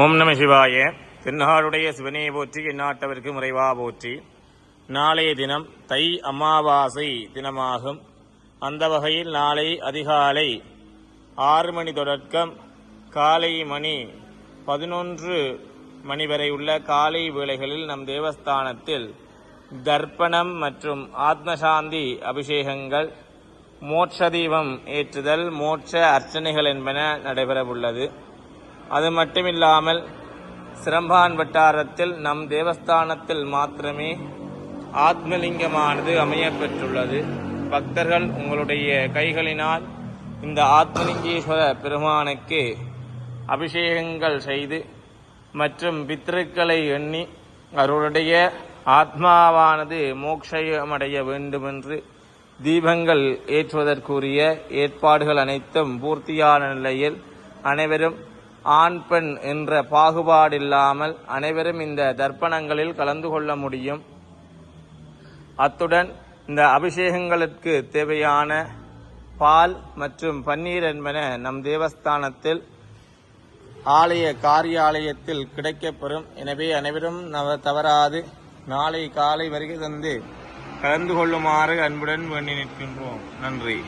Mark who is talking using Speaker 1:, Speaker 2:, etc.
Speaker 1: ஓம் நம சிவாய. தென்னாடுடைய சிவனே போற்றி, எந்நாட்டவர்க்கு முறைவா போற்றி. நாளைய தினம் தை அமாவாசை தினமாகும். அந்த வகையில் நாளை அதிகாலை 6 மணி தொடக்கம் காலை மணி 11 மணி வரை உள்ள காலை வேளைகளில் நம் தேவஸ்தானத்தில் தர்ப்பணம் மற்றும் ஆத்மசாந்தி அபிஷேகங்கள், மோட்ச தீபம் ஏற்றுதல், மோட்ச அர்ச்சனைகள் என்பன நடைபெறவுள்ளது. அது மட்டுமில்லாமல் சிரம்பான் வட்டாரத்தில் நம் தேவஸ்தானத்தில் மாத்திரமே ஆத்மலிங்கமானது அமையப்பெற்றுள்ளது. பக்தர்கள் உங்களுடைய கைகளினால் இந்த ஆத்மலிங்கேஸ்வர பெருமானுக்கு அபிஷேகங்கள் செய்து மற்றும் பித்ருக்களை எண்ணி அவருடைய ஆத்மாவானது மோட்சமடைய வேண்டுமென்று தீபங்கள் ஏற்றுவதற்குரிய ஏற்பாடுகள் அனைத்தும் பூர்த்தியான நிலையில் அனைவரும் ஆண் பெண் என்ற பாகுபாடில்லாமல் அனைவரும் இந்த தர்ப்பணங்களில் கலந்து கொள்ள முடியும். அத்துடன் இந்த அபிஷேகங்களுக்கு தேவையான பால் மற்றும் பன்னீர் என்பன நம் தேவஸ்தானத்தில் ஆலய காரியாலயத்தில் கிடைக்கப்பெறும். எனவே அனைவரும் தவறாது நாளை காலை வருகை தந்து கலந்து கொள்ளுமாறு அன்புடன் வேண்டி நிற்கின்றோம். நன்றி.